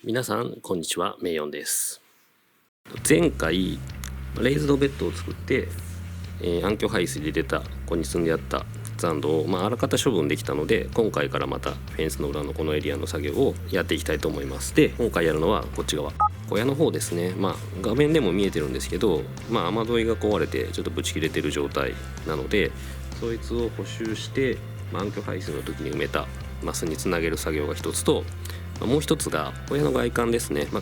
皆さんこんにちは、メイヨンです。前回レイズドベッドを作って、暗渠排水で出たここに積んであった残土を、あらかた処分できたので、今回からまたフェンスの裏のこのエリアの作業をやっていきたいと思います。で、今回やるのはこっち側、小屋の方ですね。画面でも見えてるんですけど、雨どいが壊れてちょっとブチ切れてる状態なので、そいつを補修して、暗渠排水の時に埋めたマスにつなげる作業が一つと、もう一つが小屋の外観ですね。こ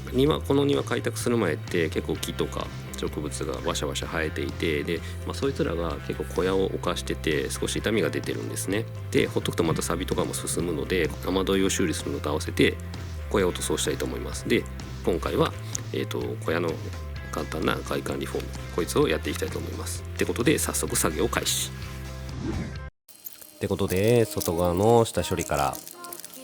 の庭開拓する前って結構木とか植物がワシャワシャ生えていて、で、そいつらが結構小屋を侵してて少し傷みが出てるんですね。で、ほっとくとまた錆とかも進むので、雨どいを修理するのと合わせて小屋を塗装したいと思います。で、今回は、小屋の簡単な外観リフォーム、こいつをやっていきたいと思います。ってことで早速作業開始。ってことで、外側の下処理から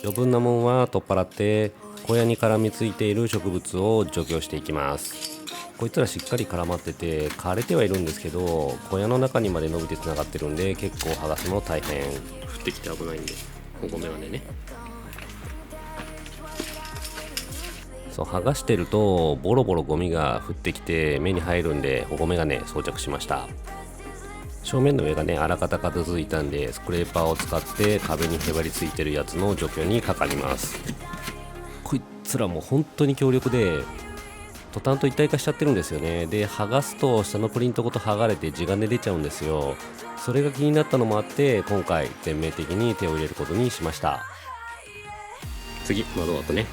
余分なもんは取っ払って小屋に絡みついている植物を除去していきます。こいつらしっかり絡まってて枯れてはいるんですけど、小屋の中にまで伸びてつながってるんで結構剥がすの大変。降ってきて危ないんでごめんね。そう、剥がしてるとボロボロゴミが降ってきて目に入るんで保護メガネ装着しました。正面の上がね、あらかた片付いたんで、スクレーパーを使って壁にへばりついてるやつの除去にかかります。こいつらも本当に強力で、トタンと一体化しちゃってるんですよね。で、剥がすと下のプリントごと剥がれて地金出ちゃうんですよ。それが気になったのもあって、今回全面的に手を入れることにしました。次、窓枠ね。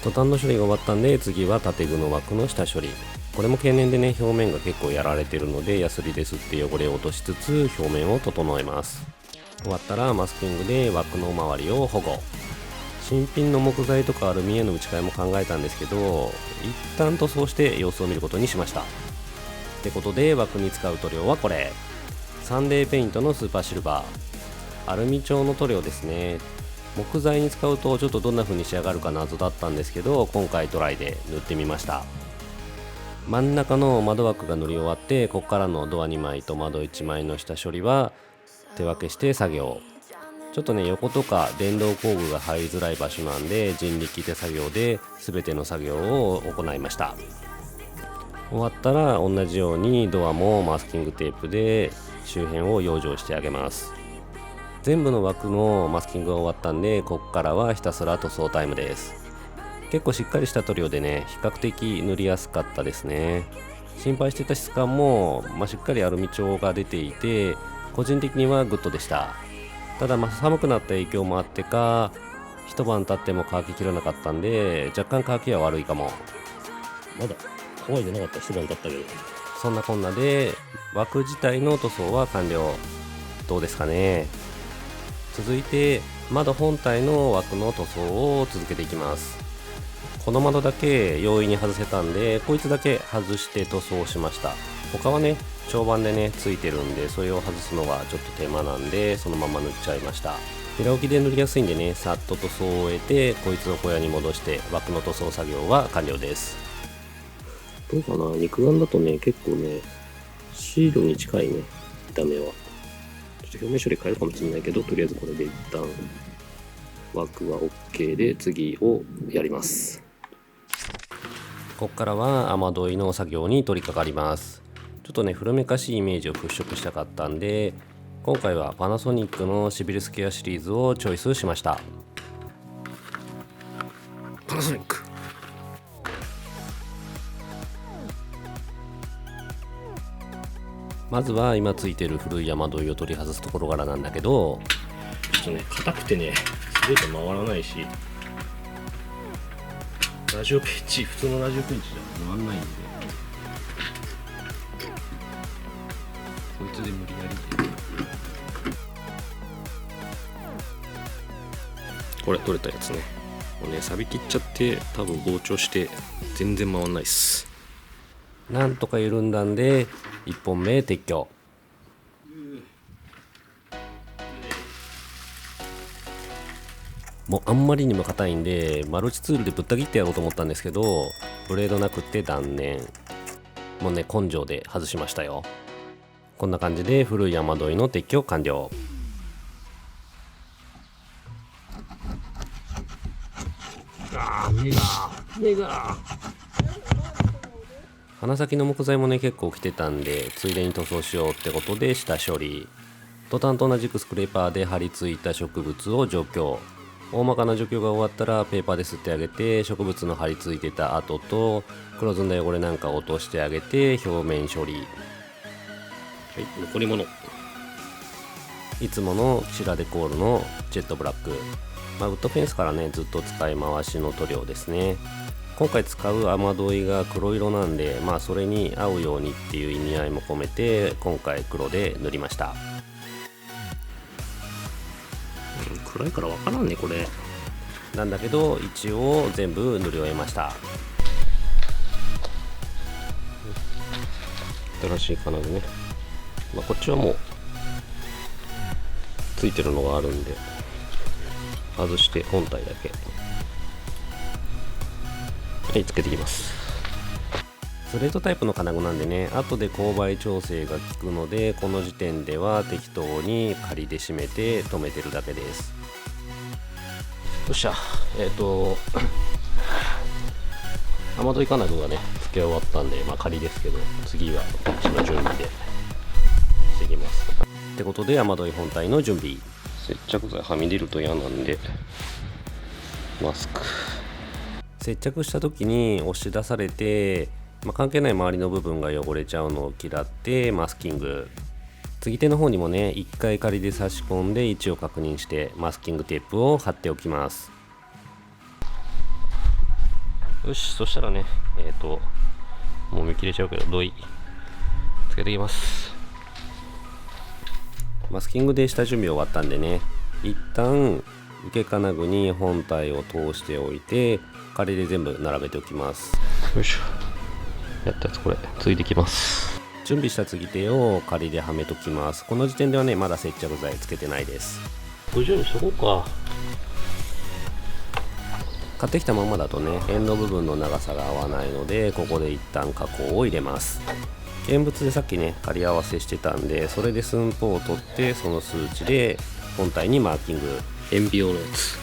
トタンの処理が終わったんで、次は建具の枠の下処理。これも経年でね、表面が結構やられてるので、ヤスリで吸って汚れを落としつつ表面を整えます。終わったらマスキングで枠の周りを保護。新品の木材とかアルミへの打ち替えも考えたんですけど、一旦塗装して様子を見ることにしました。ってことで、枠に使う塗料はこれ、サンデーペイントのスーパーシルバー、アルミ調の塗料ですね。木材に使うとちょっとどんな風に仕上がるか謎だったんですけど、今回ドライで塗ってみました。真ん中の窓枠が塗り終わって、ここからのドア2枚と窓1枚の下処理は手分けして作業。ちょっとね、横とか電動工具が入りづらい場所なんで、人力手作業で全ての作業を行いました。終わったら同じようにドアもマスキングテープで周辺を養生してあげます。全部の枠のマスキングが終わったんで、ここからはひたすら塗装タイムです。結構しっかりした塗料でね、比較的塗りやすかったですね。心配してた質感も、しっかりアルミ調が出ていて、個人的にはグッドでした。ただ寒くなった影響もあってか、一晩経っても乾ききらなかったんで、若干乾きは悪いかも。まだ乾いてなかった、一晩経ったけど。そんなこんなで枠自体の塗装は完了。どうですかね。続いて窓本体の枠の塗装を続けていきます。この窓だけ容易に外せたんで、こいつだけ外して塗装しました。他はね、長板でねついてるんで、それを外すのがちょっと手間なんで、そのまま塗っちゃいました。平置きで塗りやすいんでね、さっと塗装を終えてこいつを小屋に戻して枠の塗装作業は完了です。どうかな、肉眼だとね結構ねシールに近いね、見た目は。ちょっと表面処理変えるかもしれないけど、とりあえずこれで一旦枠は OK で次をやります。ここからは雨どいの作業に取り掛かります。ちょっとね、古めかしいイメージを払拭したかったんで、今回はパナソニックのシビルスケアシリーズをチョイスしました。パナソニック、まずは今ついてる古い雨どいを取り外すところからなんだけど、ちょっとね硬くてね、全て回らないし、ラジオペンチ、普通のラジオペンチじゃ回らないんで、こいつで無理やり。これ取れたやつね、もうね錆びきっちゃって多分膨張して全然回らないっす。なんとか緩んだんで1本目撤去。もうあんまりにも硬いんで、マルチツールでぶった切ってやろうと思ったんですけど、ブレードなくって断念。もうね、根性で外しましたよ。こんな感じで古い雨どいの撤去完了。目が鼻先の木材もね結構来てたんで、ついでに塗装しようってことで下処理。トタンと同じくスクレーパーで張り付いた植物を除去。大まかな除去が終わったらペーパーで吸ってあげて、植物の張り付いてた跡と黒ずんだ汚れなんかを落としてあげて表面処理。はい、残り物、いつものシラデコールのジェットブラック、ウッドフェンスからねずっと使い回しの塗料ですね。今回使う雨どいが黒色なんで、それに合うようにっていう意味合いも込めて今回黒で塗りました。暗いから分からんねこれなんだけど、一応全部塗り終えました。新しい金具ね、こっちはもうついてるのがあるんで外して本体だけつけていきます。スレートタイプの金具なんでね、後で勾配調整が効くので、この時点では適当に仮で締めて留めてるだけです。よっしゃ、雨どい金具がね付け終わったんで、仮ですけど、次はこっちの準備でしていきます。ってことで雨どい本体の準備。接着剤はみ出ると嫌なんでマスク。接着した時に押し出されて、関係ない周りの部分が汚れちゃうのを嫌ってマスキング。継ぎ手の方にもね1回仮で差し込んで位置を確認してマスキングテープを貼っておきます。よし、そしたらねもう見切れちゃうけど土井つけていきます。マスキングで下準備終わったんでね、一旦受け金具に本体を通しておいて仮で全部並べておきます。よいしょ、やったやつこれついてきます。準備した継ぎ手を仮ではめときます。この時点ではねまだ接着剤つけてないです。50にしとこうか。買ってきたままだとね円の部分の長さが合わないので、ここで一旦加工を入れます。現物でさっきね仮合わせしてたんで、それで寸法を取ってその数値で本体にマーキング。塩ビ用のやつ。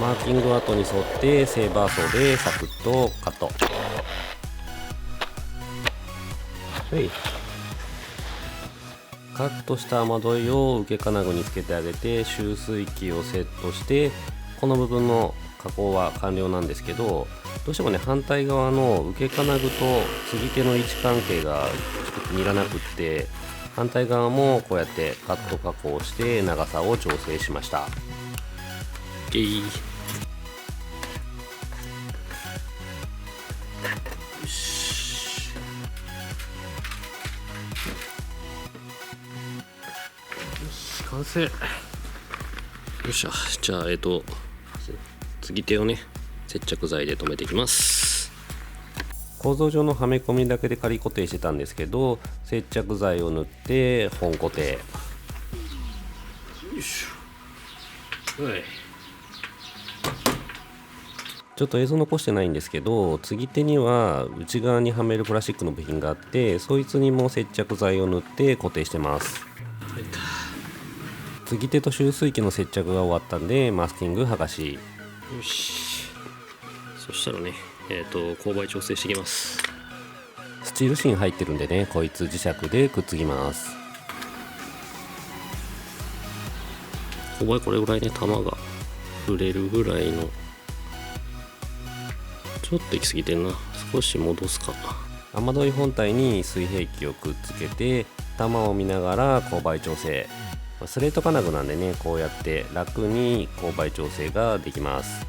マーキング跡に沿ってセーバーソーでサクッとカット。カットした雨どいを受け金具につけてあげて、集水器をセットして、この部分の加工は完了なんですけど、どうしてもね反対側の受け金具と継ぎ手の位置関係がちょっと気に入らなくって、反対側もこうやってカット加工して長さを調整しました。よし、完成。よっしゃ、じゃあ継ぎ手をね接着剤で留めていきます。構造上のはめ込みだけで仮固定してたんですけど、接着剤を塗って本固定。よいしょ。はい、ちょっと映像残してないんですけど、継ぎ手には内側にはめるプラスチックの部品があって、そいつにも接着剤を塗って固定してます。継ぎ手と集水器の接着が終わったんでマスキング剥がし。よし、そしたらね勾配調整していきます。スチール芯入ってるんでね、こいつ磁石でくっつきます。勾配これぐらいね玉が触れるぐらいの、ちょっと行き過ぎてんな。少し戻すか。雨どい本体に水平器をくっつけて玉を見ながら勾配調整。スレート金具なんでね、こうやって楽に勾配調整ができます。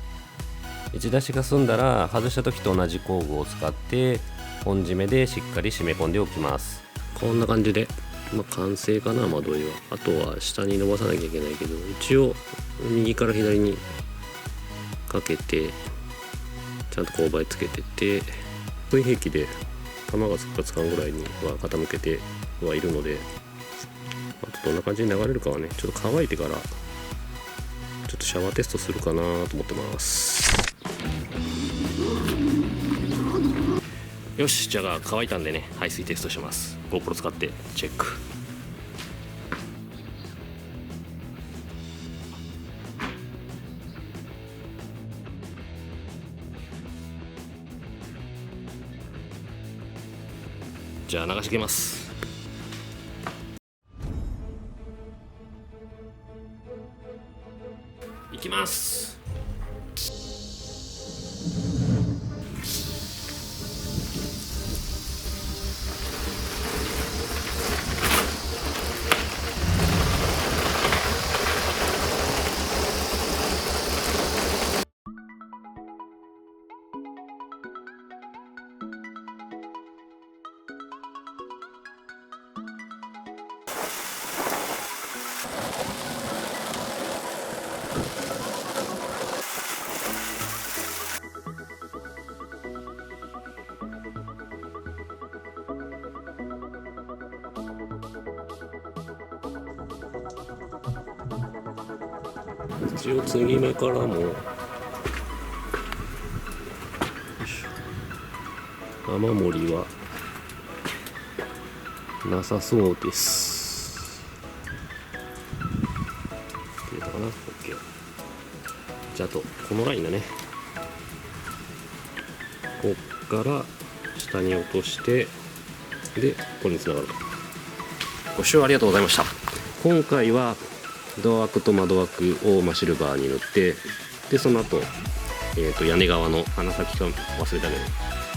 打ち出しが済んだら外した時と同じ工具を使って本締めでしっかり締め込んでおきます。こんな感じで、完成かな。雨どいはあとは下に伸ばさなきゃいけないけど、一応右から左にかけてちゃんと勾配つけてて、水平器で玉がつくかつかんぐらいには傾けてはいるので、あとどんな感じに流れるかはねちょっと乾いてからちょっとシャワーテストするかなと思ってます。よし、じゃあ乾いたんでね排水テストします。 GoPro 使ってチェック。じゃあ流し切ります。いきます。一応継ぎ目からも雨漏りはなさそうです。っていうのかな。 OK。 じゃあ、あとこのラインだね。こっから下に落として、でここにつながると。ご視聴ありがとうございました。今回はドア枠と窓枠をシルバーに塗って、でその後、屋根側の鼻先か忘れたけ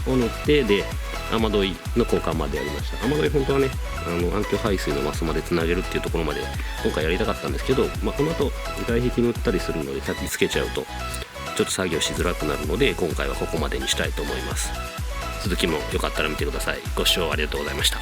どを塗って、で雨どいの交換までやりました。雨どい本当はね、暗渠排水のマスまでつなげるっていうところまで今回やりたかったんですけど、この後外壁塗ったりするので先つけちゃうとちょっと作業しづらくなるので、今回はここまでにしたいと思います。続きもよかったら見てください。ご視聴ありがとうございました。